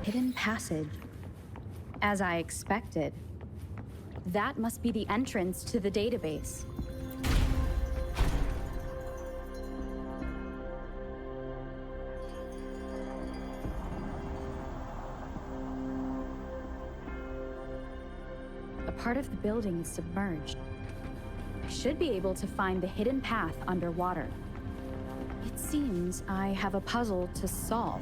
hidden passage. As I expected. That must be the entrance to the database. A part of the building is submerged. I should be able to find the hidden path underwater. It seems I have a puzzle to solve.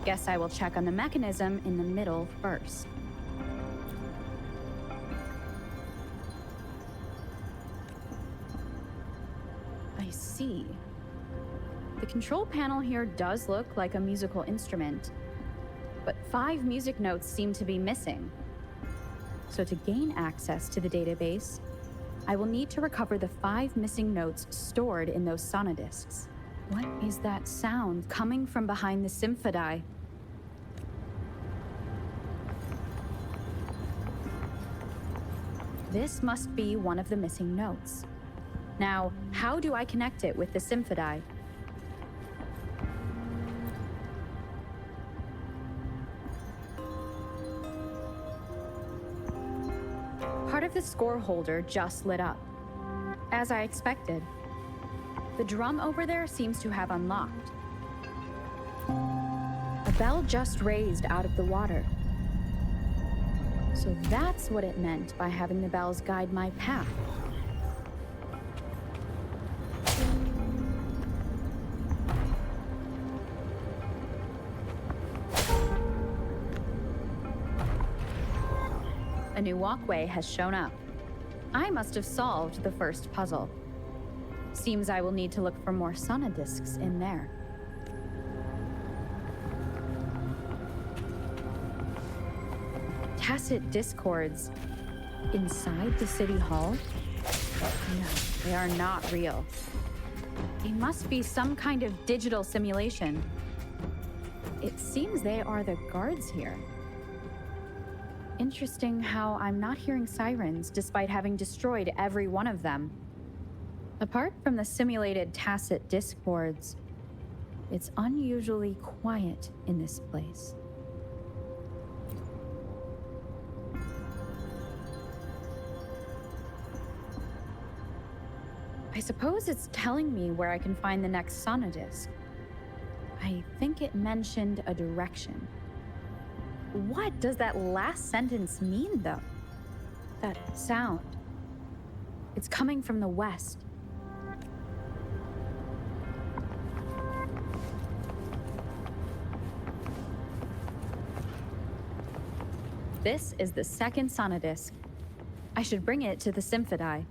Guess I will check on the mechanism in the middle first. I see. The control panel here does look like a musical instrument, but 5 music notes seem to be missing. So to gain access to the database, I will need to recover the 5 missing notes stored in those sonodiscs. What is that sound coming from behind the symphody? This must be one of the missing notes. Now, how do I connect it with the symphody? Part of the score holder just lit up. As I expected. The drum over there seems to have unlocked. A bell just raised out of the water. So that's what it meant by having the bells guide my path. A new walkway has shown up. I must have solved the first puzzle. Seems I will need to look for more sonodiscs in there. Tacit discords inside the city hall? No, they are not real. They must be some kind of digital simulation. It seems they are the guards here. Interesting how I'm not hearing sirens despite having destroyed every one of them. Apart from the simulated tacit discords, it's unusually quiet in this place. I suppose it's telling me where I can find the next sonodisc. I think it mentioned a direction. What does that last sentence mean, though? That sound. It's coming from the west. This is the second sonodisc. I should bring it to the symphody.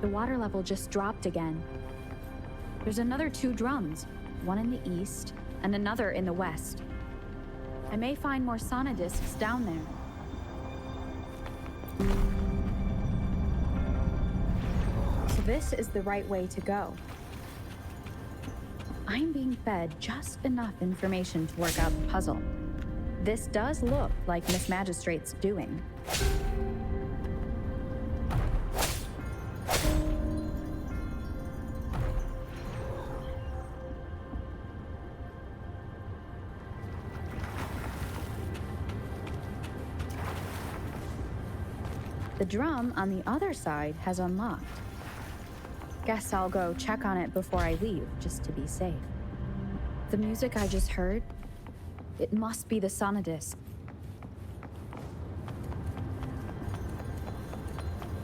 The water level just dropped again. There's another 2 drums, one in the east and another in the west. I may find more sonodiscs down there. So this is the right way to go. I'm being fed just enough information to work out the puzzle. This does look like Miss Magistrate's doing. The drum on the other side has unlocked. Guess I'll go check on it before I leave, just to be safe. The music I just heard, it must be the sonodisc.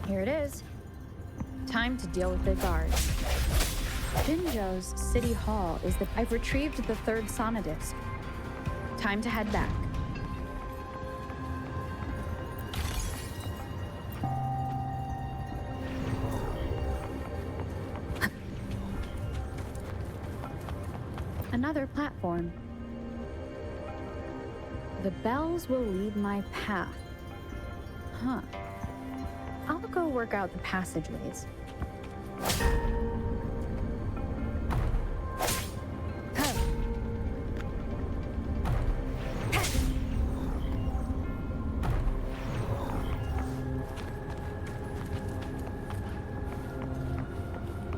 Here it is. Time to deal with the guards. Jinzhou's City Hall is the... I've retrieved the 3rd sonodisc. Time to head back. Another platform. The bells will lead my path. Huh. I'll go work out the passageways.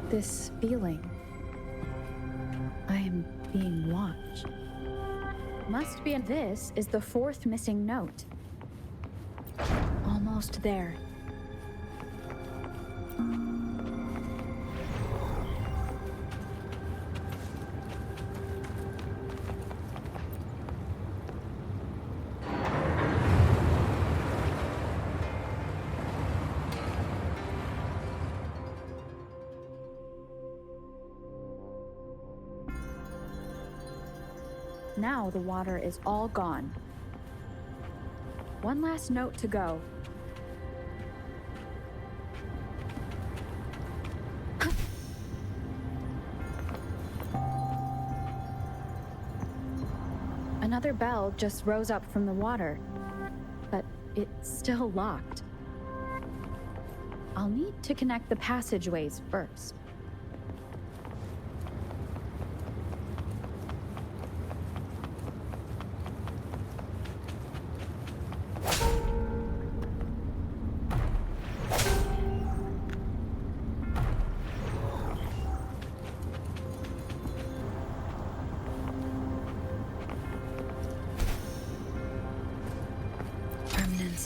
This feeling. I am being watched. Must be, this is the fourth missing note. Almost there. Now the water is all gone. One last note to go. Another bell just rose up from the water, but it's still locked. I'll need to connect the passageways first.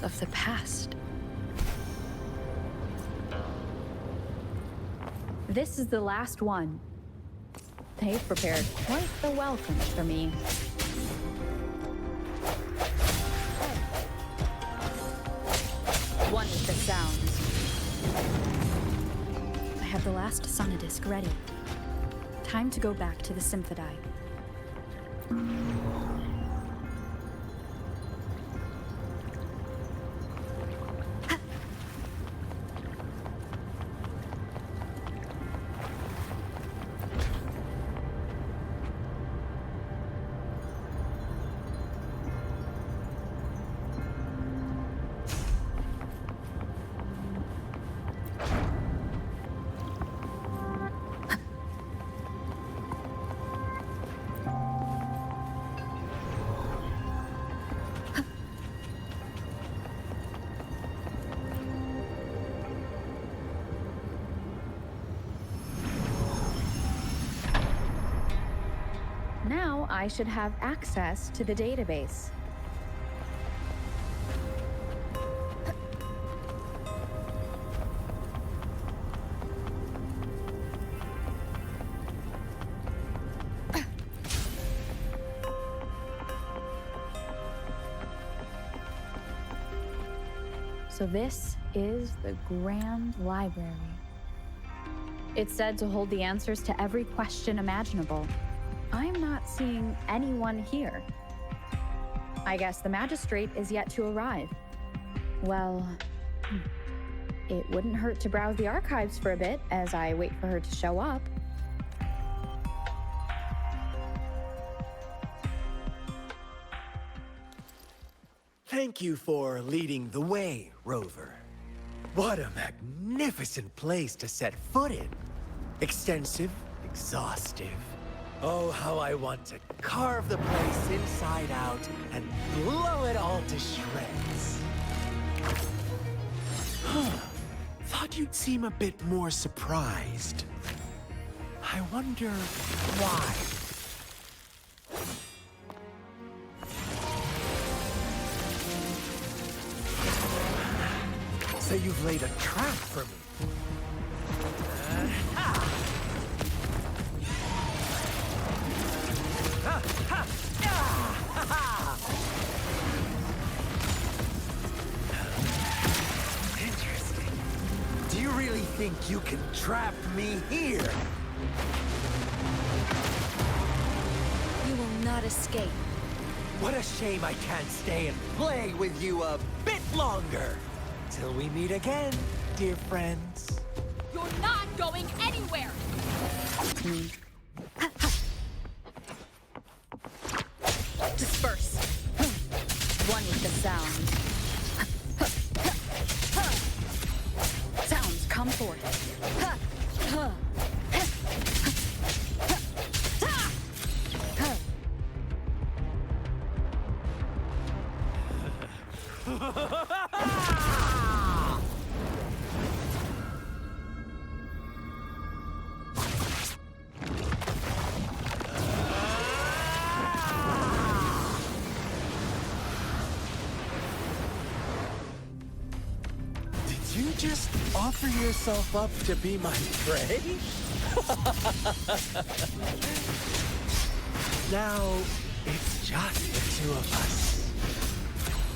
Of the past. This is the last one. They've prepared quite the welcome for me. One with the sounds. I have the last sonodisc ready. Time to go back to the Symphodi. Now I should have access to the database. So this is the Grand Library. It's said to hold the answers to every question imaginable. I'm not seeing anyone here. I guess the magistrate is yet to arrive. Well, it wouldn't hurt to browse the archives for a bit as I wait for her to show up. Thank you for leading the way, Rover. What a magnificent place to set foot in. Extensive, exhaustive. Oh, how I want to carve the place inside out and blow it all to shreds. Thought you'd seem a bit more surprised. I wonder why. So you've laid a trap for me. Interesting. Do you really think you can trap me here? You will not escape. What a shame I can't stay and play with you a bit longer. Till we meet again, dear friends. You're not going anywhere! Disperse. One with the sound. Sounds come forth. Did you just offer yourself up to be my prey? Now, it's just the two of us.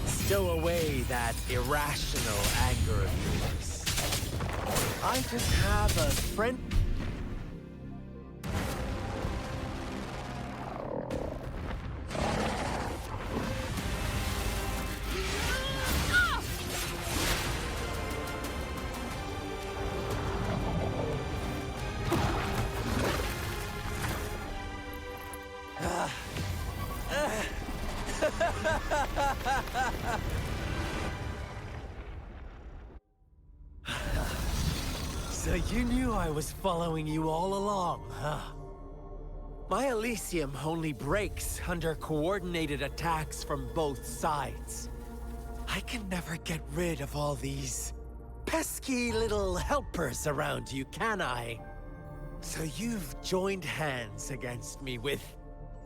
Stow away that irrational anger of yours. I just have a friend. So you knew I was following you all along, huh? My Elysium only breaks under coordinated attacks from both sides. I can never get rid of all these pesky little helpers around you, can I? So you've joined hands against me with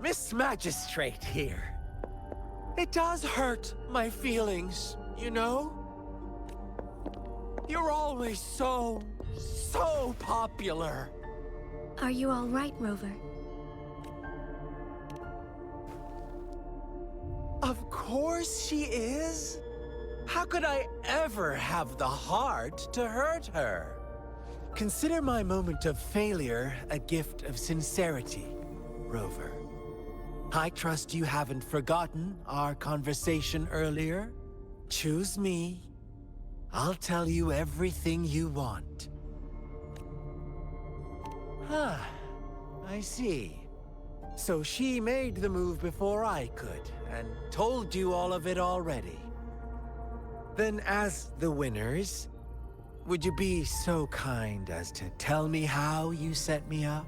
Miss Magistrate here. It does hurt my feelings, you know? You're always so popular. Are you all right, Rover? Of course she is. How could I ever have the heart to hurt her? Consider my moment of failure a gift of sincerity, Rover. I trust you haven't forgotten our conversation earlier. Choose me. I'll tell you everything you want. Huh. I see. So she made the move before I could, and told you all of it already. Then as the winners, would you be so kind as to tell me how you set me up?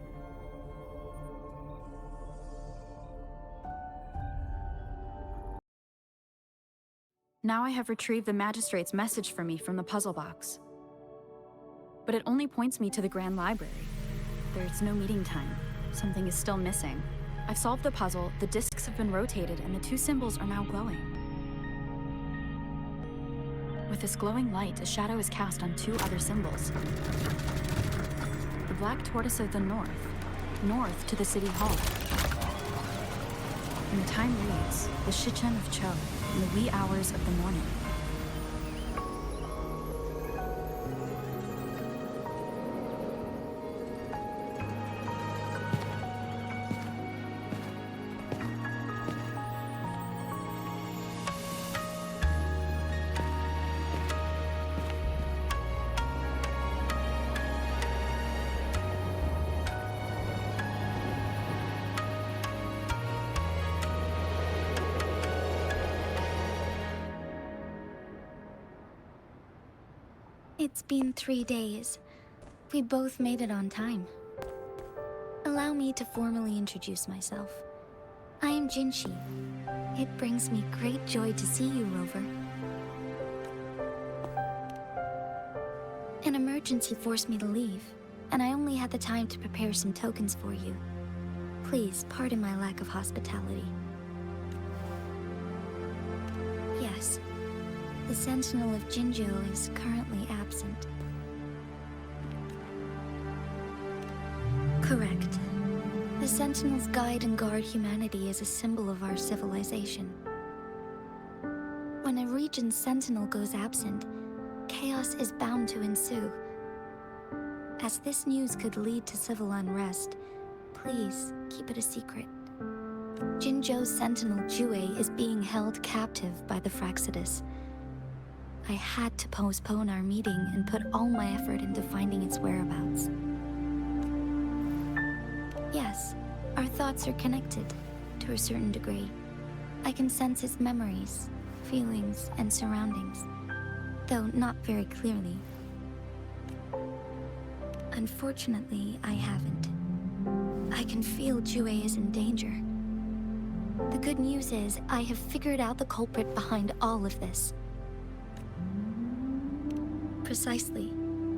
Now I have retrieved the Magistrate's message for me from the puzzle box. But it only points me to the Grand Library. There's no meeting time. Something is still missing. I've solved the puzzle, the discs have been rotated, and the two symbols are now glowing. With this glowing light, a shadow is cast on two other symbols. The black tortoise of the north to the City Hall. And the time reads, the Shichen of Cho, in the wee hours of the morning. It's been 3 days. We both made it on time. Allow me to formally introduce myself. I am Jinshi. It brings me great joy to see you, Rover. An emergency forced me to leave, and I only had the time to prepare some tokens for you. Please pardon my lack of hospitality. Yes. The Sentinel of Jinzhou is currently absent. Correct. The Sentinels guide and guard humanity as a symbol of our civilization. When a region's Sentinel goes absent, chaos is bound to ensue. As this news could lead to civil unrest, please keep it a secret. Jinzhou's Sentinel Jue is being held captive by the Fraxidus. I had to postpone our meeting and put all my effort into finding its whereabouts. Yes, our thoughts are connected, to a certain degree. I can sense its memories, feelings, and surroundings, though not very clearly. Unfortunately, I haven't. I can feel Jue is in danger. The good news is, I have figured out the culprit behind all of this. Precisely.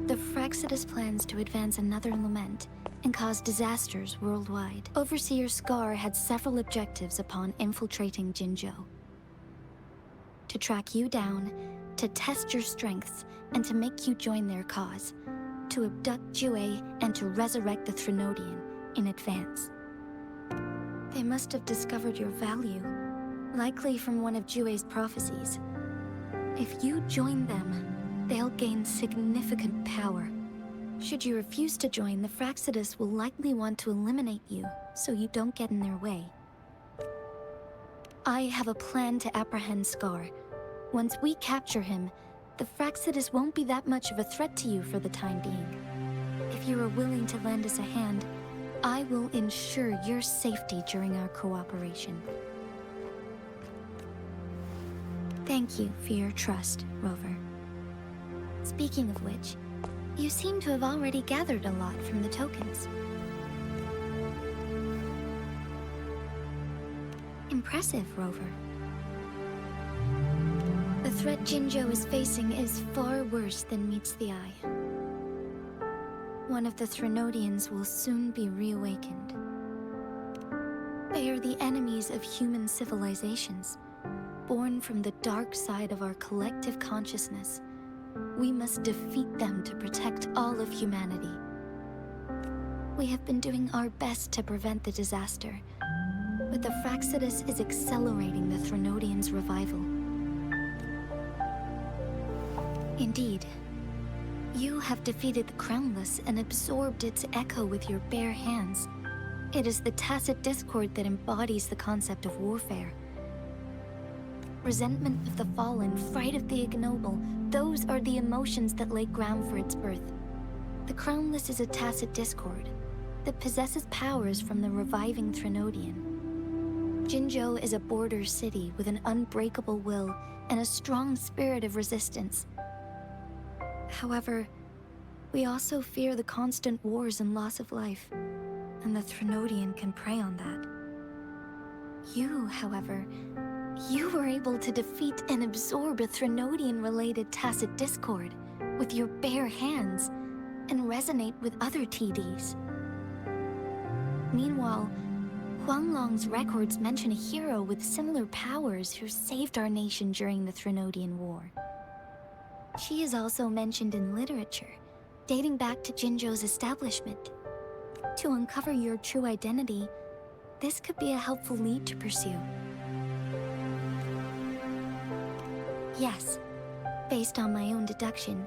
The Frexidus plans to advance another lament and cause disasters worldwide. Overseer Scar had several objectives upon infiltrating Jinzhou. To track you down, to test your strengths, and to make you join their cause. To abduct Jue and to resurrect the Threnodian in advance. They must have discovered your value, likely from one of Jue's prophecies. If you join them, they'll gain significant power. Should you refuse to join, the Frexidus will likely want to eliminate you, so you don't get in their way. I have a plan to apprehend Scar. Once we capture him, the Frexidus won't be that much of a threat to you for the time being. If you are willing to lend us a hand, I will ensure your safety during our cooperation. Thank you for your trust, Rover. Speaking of which, you seem to have already gathered a lot from the tokens. Impressive, Rover. The threat Jinzhou is facing is far worse than meets the eye. One of the Threnodians will soon be reawakened. They are the enemies of human civilizations, born from the dark side of our collective consciousness. We must defeat them to protect all of humanity. We have been doing our best to prevent the disaster, but the Frexidus is accelerating the Threnodian's revival. Indeed, you have defeated the Crownless and absorbed its echo with your bare hands. It is the tacit discord that embodies the concept of warfare. Resentment of the fallen, fright of the ignoble, those are the emotions that lay ground for its birth. The Crownless is a tacit discord that possesses powers from the reviving Threnodian. Jinzhou is a border city with an unbreakable will and a strong spirit of resistance. However, we also fear the constant wars and loss of life, and the Threnodian can prey on that. You, however, you were able to defeat and absorb a Threnodian-related tacit discord with your bare hands and resonate with other TDs. Meanwhile, Huanglong's records mention a hero with similar powers who saved our nation during the Threnodian War. She is also mentioned in literature, dating back to Jinzhou's establishment. To uncover your true identity, this could be a helpful lead to pursue. Yes, based on my own deduction,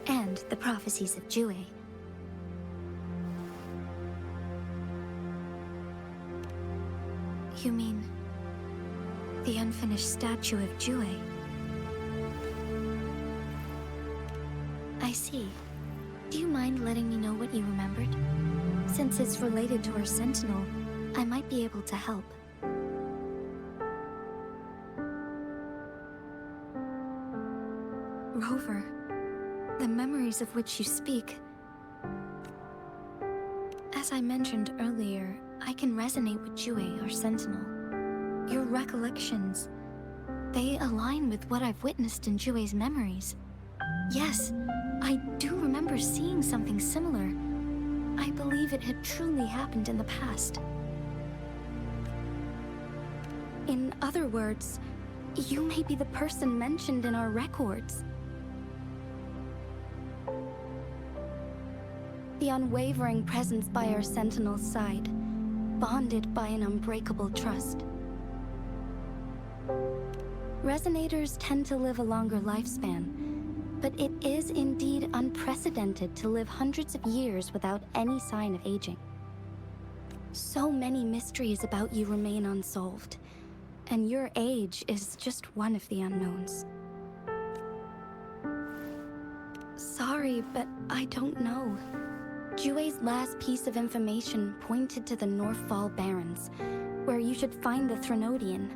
and the prophecies of Jue. You mean the unfinished statue of Jue? I see. Do you mind letting me know what you remembered? Since it's related to our Sentinel, I might be able to help. Rover, the memories of which you speak. As I mentioned earlier, I can resonate with Jue, our Sentinel. Your recollections, they align with what I've witnessed in Jue's memories. Yes, I do remember seeing something similar. I believe it had truly happened in the past. In other words, you may be the person mentioned in our records. The unwavering presence by our Sentinel's side, bonded by an unbreakable trust. Resonators tend to live a longer lifespan, but it is indeed unprecedented to live hundreds of years without any sign of aging. So many mysteries about you remain unsolved, and your age is just one of the unknowns. Sorry, but I don't know. Jue's last piece of information pointed to the Northfall Barrens, where you should find the Threnodian.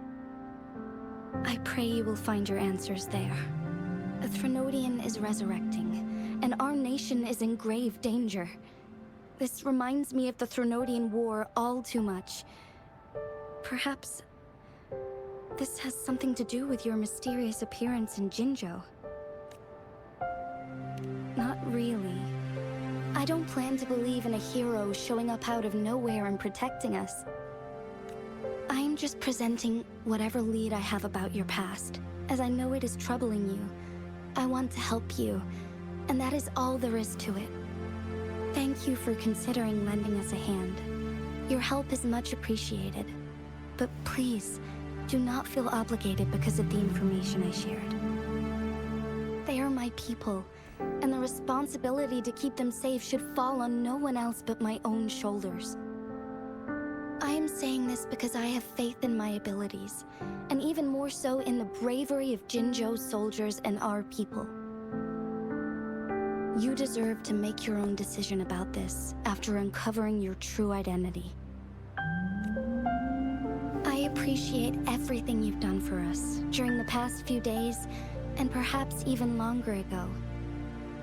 I pray you will find your answers there. The Threnodian is resurrecting, and our nation is in grave danger. This reminds me of the Threnodian War all too much. Perhaps this has something to do with your mysterious appearance in Jinzhou. I don't plan to believe in a hero showing up out of nowhere and protecting us. I'm just presenting whatever lead I have about your past, as I know it is troubling you. I want to help you, and that is all there is to it. Thank you for considering lending us a hand. Your help is much appreciated. But please, do not feel obligated because of the information I shared. They are my people, and the responsibility to keep them safe should fall on no one else but my own shoulders. I am saying this because I have faith in my abilities, and even more so in the bravery of Jinzhou's soldiers and our people. You deserve to make your own decision about this after uncovering your true identity. I appreciate everything you've done for us during the past few days, and perhaps even longer ago.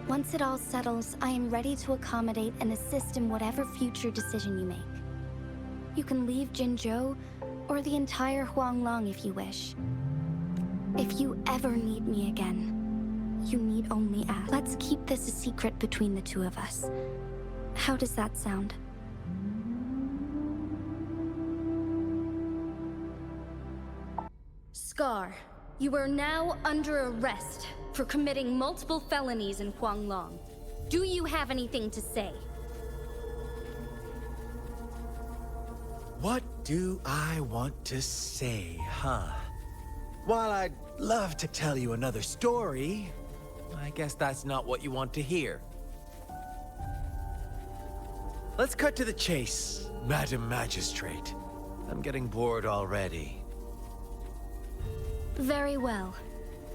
Once it all settles, I am ready to accommodate and assist in whatever future decision you make. You can leave Jinzhou, or the entire Huanglong if you wish. If you ever need me again, you need only ask. Let's keep this a secret between the two of us. How does that sound? Scar, you are now under arrest for committing multiple felonies in Huanglong. Do you have anything to say? What do I want to say, huh? While I'd love to tell you another story, I guess that's not what you want to hear. Let's cut to the chase, Madam Magistrate. I'm getting bored already. Very well.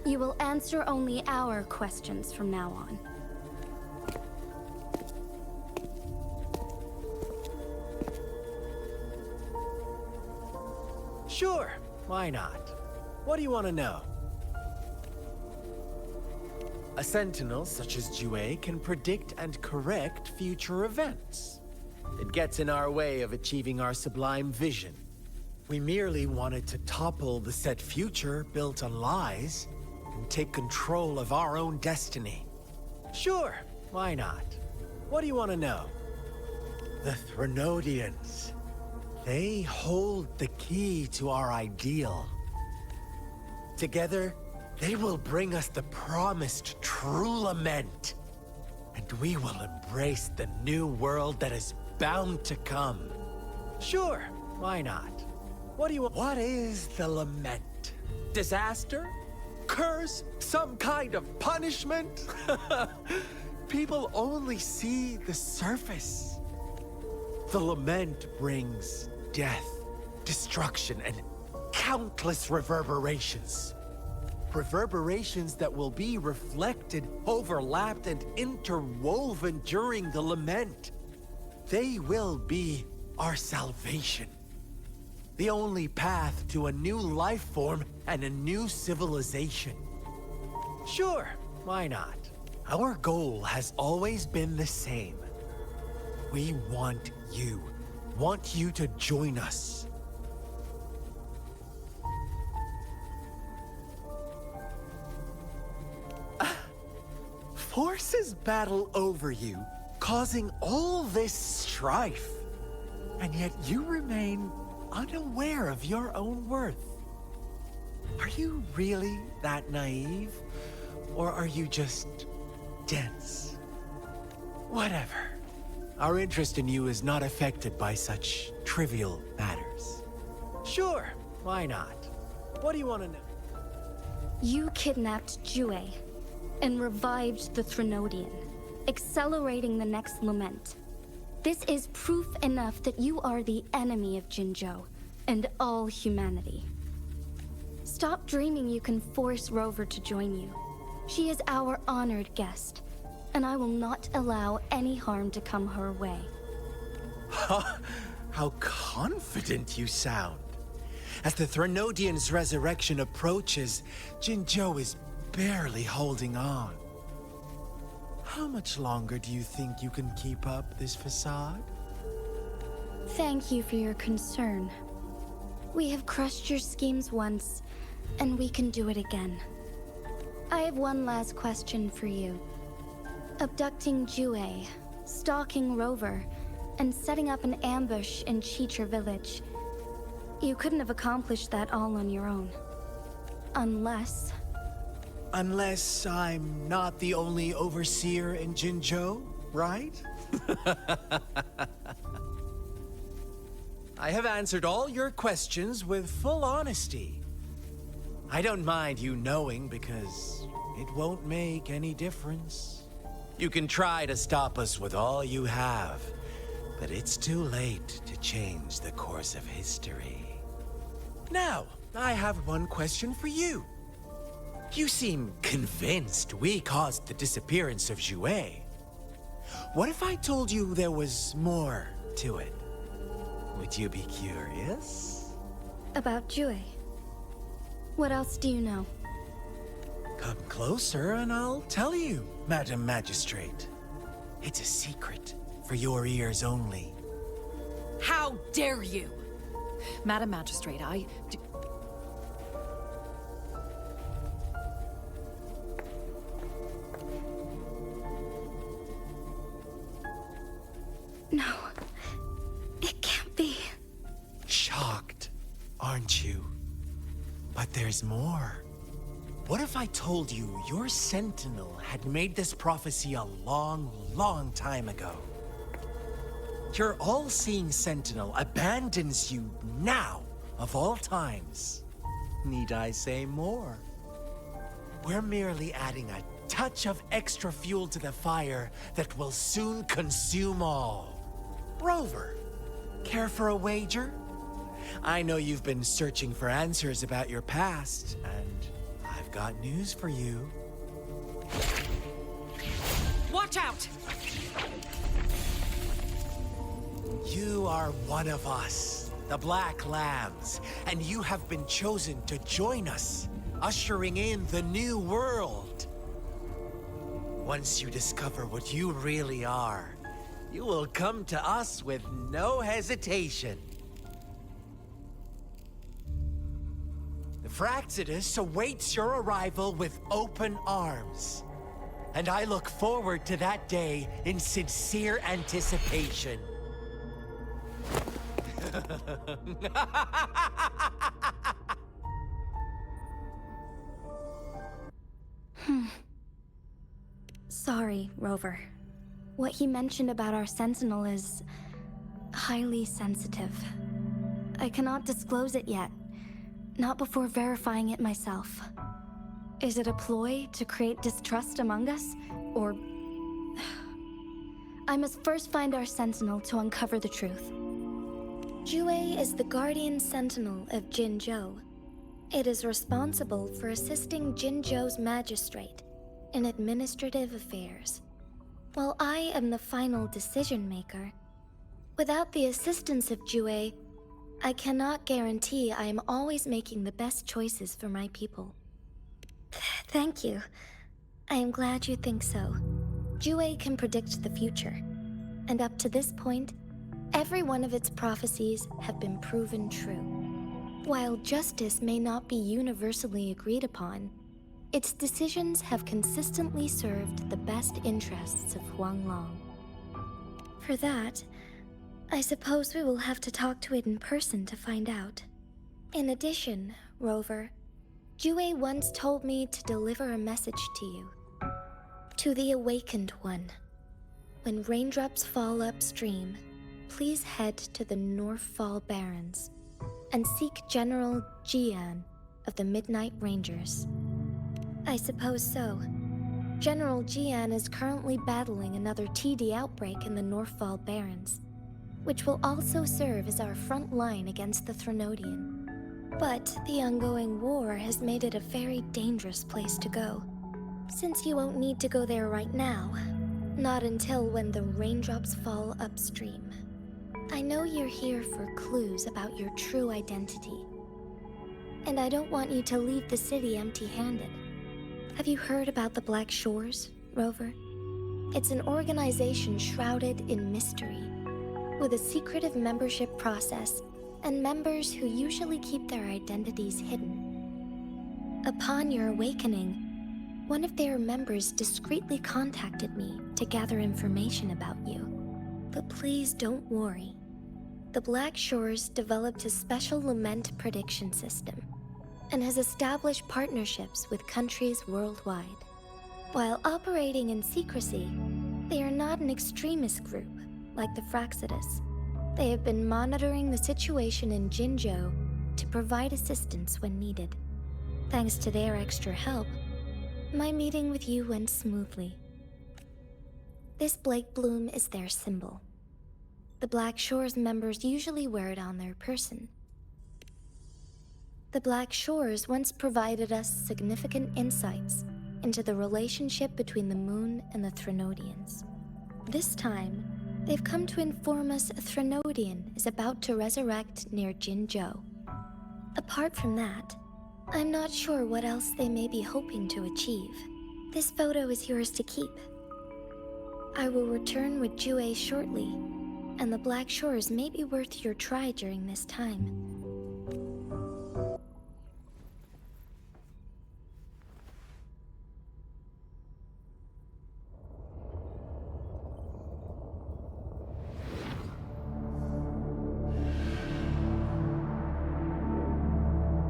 You will answer only our questions from now on. Sure, why not? What do you want to know? A sentinel such as Jue can predict and correct future events. It gets in our way of achieving our sublime vision. We merely wanted to topple the set future built on lies and take control of our own destiny. Sure, why not? What do you want to know? The Threnodians. They hold the key to our ideal. Together, they will bring us the promised true lament. And we will embrace the new world that is bound to come. Sure, why not? What do you want? What is the lament? Disaster? Curse? Some kind of punishment? People only see the surface. The lament brings death, destruction, and countless reverberations. Reverberations that will be reflected, overlapped, and interwoven during the lament. They will be our salvation. The only path to a new life form and a new civilization. Sure, why not? Our goal has always been the same. We want you to join us. Forces battle over you, causing all this strife. And yet you remain unaware of your own worth. Are you really that naive? Or are you just dense? Whatever. Our interest in you is not affected by such trivial matters. Sure, why not? What do you want to know? You kidnapped Jue and revived the Threnodian, accelerating the next lament. This is proof enough that you are the enemy of Jinzhou and all humanity. Stop dreaming you can force Rover to join you. She is our honored guest, and I will not allow any harm to come her way. How confident you sound. As the Threnodian's resurrection approaches, Jinzhou is barely holding on. How much longer do you think you can keep up this facade? Thank you for your concern. We have crushed your schemes once, and we can do it again. I have one last question for you. Abducting Jue, stalking Rover, and setting up an ambush in Cheecher Village. You couldn't have accomplished that all on your own. Unless... Unless I'm not the only overseer in Jinzhou, right? I have answered all your questions with full honesty. I don't mind you knowing because it won't make any difference. You can try to stop us with all you have, but it's too late to change the course of history. Now, I have one question for you. You seem convinced we caused the disappearance of Jue. What if I told you there was more to it? Would you be curious? About Jue. What else do you know? Come closer and I'll tell you, Madam Magistrate. It's a secret for your ears only. How dare you? Madam Magistrate, No. It can't be. Shocked, aren't you? But there's more. What if I told you your sentinel had made this prophecy a long, long time ago? Your all-seeing sentinel abandons you now, of all times. Need I say more? We're merely adding a touch of extra fuel to the fire that will soon consume all. Rover, care for a wager? I know you've been searching for answers about your past, and I've got news for you. watch out! You are one of us, the Black Lambs, and you have been chosen to join us, ushering in the new world. Once you discover what you really are, you will come to us with no hesitation. The Fraxidus awaits your arrival with open arms, and I look forward to that day in sincere anticipation. Sorry, Rover. What he mentioned about our Sentinel is highly sensitive. I cannot disclose it yet, not before verifying it myself. Is it a ploy to create distrust among us, or... I must first find our Sentinel to uncover the truth. Jue is the Guardian Sentinel of Jinzhou. It is responsible for assisting Jinzhou's magistrate in administrative affairs. While I am the final decision maker, without the assistance of Jue, I cannot guarantee I am always making the best choices for my people. Thank you. I am glad you think so. Jue can predict the future, and up to this point, every one of its prophecies have been proven true. While justice may not be universally agreed upon, its decisions have consistently served the best interests of Huanglong. For that, I suppose we will have to talk to it in person to find out. In addition, Rover, Jue once told me to deliver a message to you. To the Awakened One. When raindrops fall upstream, please head to the Northfall Barrens and seek General Jian of the Midnight Rangers. I suppose so. General Jian is currently battling another TD outbreak in the Northfall Barrens, which will also serve as our front line against the Threnodian. But the ongoing war has made it a very dangerous place to go. Since you won't need to go there right now, not until when the raindrops fall upstream. I know you're here for clues about your true identity. And I don't want you to leave the city empty-handed. Have you heard about the Black Shores, Rover? It's an organization shrouded in mystery, with a secretive membership process and members who usually keep their identities hidden. Upon your awakening, One of their members discreetly contacted me to gather information about you. But please don't worry. The Black Shores developed a special lament prediction system and has established partnerships with countries worldwide. While operating in secrecy, they are not an extremist group like the Fraxidus. They have been monitoring the situation in Jinzhou to provide assistance when needed. Thanks to their extra help, my meeting with you went smoothly. This Blake Bloom is their symbol. The Black Shores members usually wear it on their person. The Black Shores once provided us significant insights into the relationship between the moon and the Threnodians. This time, they've come to inform us a Threnodian is about to resurrect near Jinzhou. Apart from that, I'm not sure what else they may be hoping to achieve. This photo is yours to keep. I will return with Jue shortly, and the Black Shores may be worth your try during this time.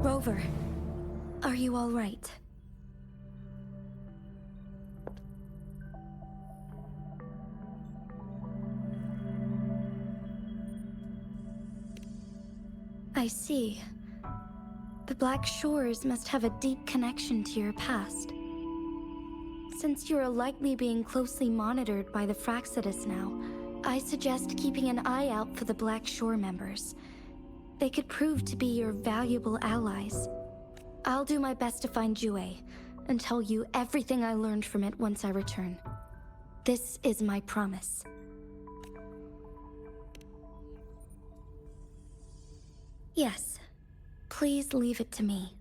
Rover, are you all right? I see. The Black Shores must have a deep connection to your past. Since you are likely being closely monitored by the Fraxidus now, I suggest keeping an eye out for the Black Shore members. They could prove to be your valuable allies. I'll do my best to find Jue and tell you everything I learned from it once I return. This is my promise. Yes, please leave it to me.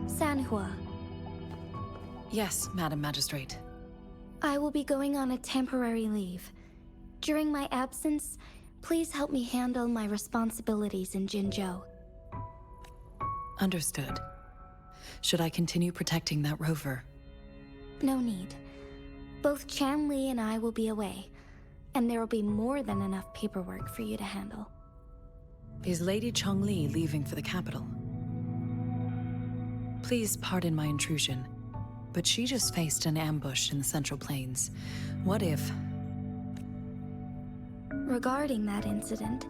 Sanhua, Yes, Madam Magistrate. I will be going on a temporary leave. During my absence, please help me handle my responsibilities in Jinzhou. Understood. Should I continue protecting that rover? No need. Both Chan Li and I will be away, and there will be more than enough paperwork for you to handle. Is Lady Chongli leaving for the capital? Please pardon my intrusion, but she just faced an ambush in the Central Plains. What if... Regarding that incident,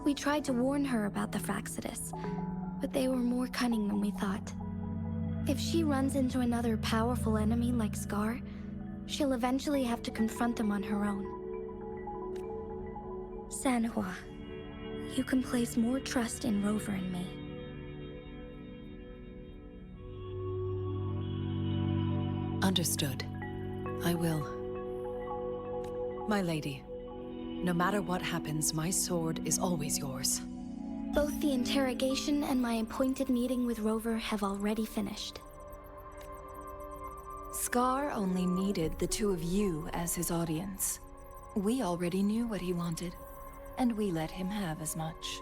we tried to warn her about the Fraxidus, but they were more cunning than we thought. If she runs into another powerful enemy like Scar, she'll eventually have to confront them on her own. Sanhua, you can place more trust in Rover and me. Understood. I will. My lady, no matter what happens, my sword is always yours. Both the interrogation and my appointed meeting with Rover have already finished. Scar only needed the two of you as his audience. We already knew what he wanted, and we let him have as much.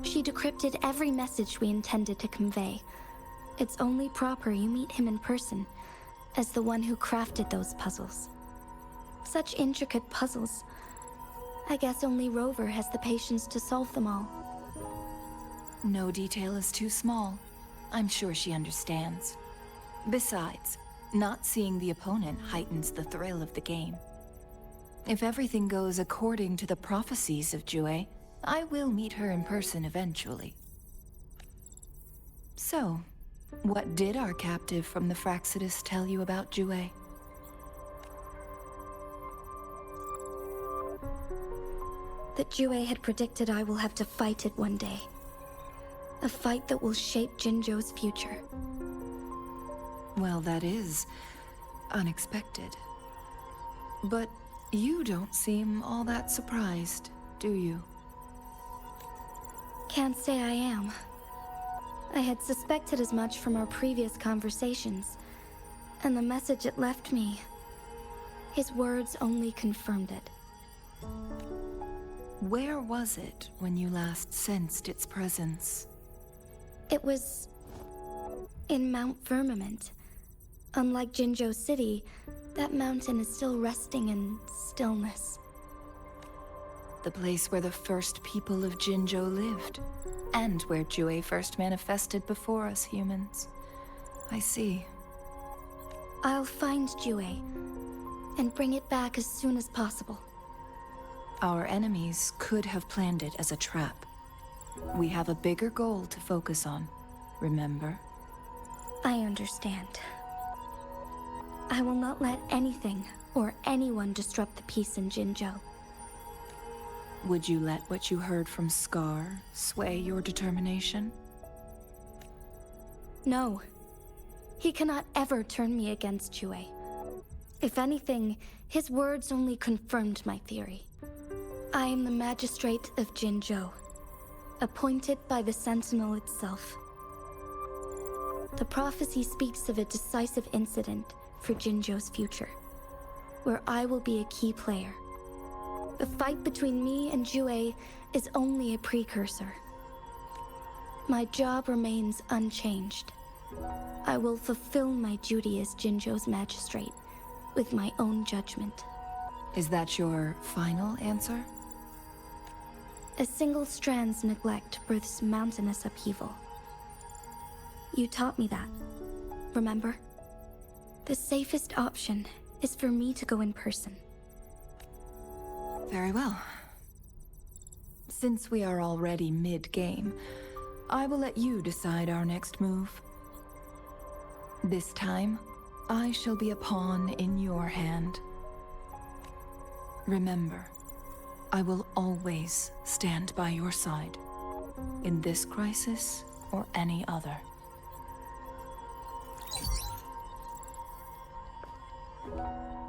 She decrypted every message we intended to convey. It's only proper you meet him in person, as the one who crafted those puzzles. Such intricate puzzles. I guess only Rover has the patience to solve them all. No detail is too small. I'm sure she understands. Besides, not seeing the opponent heightens the thrill of the game. If everything goes according to the prophecies of Jue, I will meet her in person eventually. So, what did our captive from the Fraxidus tell you about Jue? That Jue had predicted I will have to fight it one day. A fight that will shape Jinzhou's future. Well, that is unexpected. But you don't seem all that surprised, do you? Can't say I am. I had suspected as much from our previous conversations, And the message it left me, his words only confirmed it. Where was it when you last sensed its presence? It was in Mount Firmament. Unlike Jinzhou City, that mountain is still resting in stillness. The place where the first people of Jinzhou lived, and where Jue first manifested before us humans. I see. I'll find Jue and bring it back as soon as possible. Our enemies could have planned it as a trap. We have a bigger goal to focus on, remember? I understand. I will not let anything or anyone disrupt the peace in Jinzhou. Would you let what you heard from Scar sway your determination? No. He cannot ever turn me against Jue. If anything, his words only confirmed my theory. I am the magistrate of Jinzhou, appointed by the Sentinel itself. The prophecy speaks of a decisive incident for Jinzhou's future, where I will be a key player. The fight between me and Jue is only a precursor. My job remains unchanged. I will fulfill my duty as Jinzhou's magistrate with my own judgment. Is that your final answer? A single strand's neglect births mountainous upheaval. You taught me that, remember? The safest option is for me to go in person. Very well. Since we are already mid-game, I will let you decide our next move. This time, I shall be a pawn in your hand. Remember, I will always stand by your side, in this crisis or any other.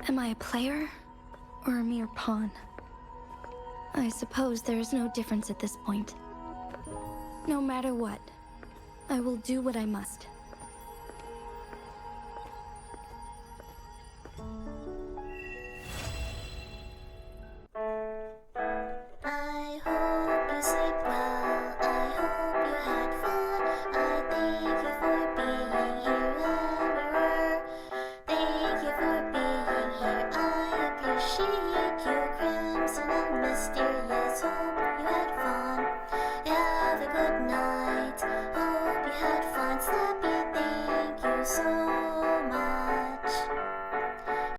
Am I a player or a mere pawn? I suppose there is no difference at this point. No matter what, I will do what I must.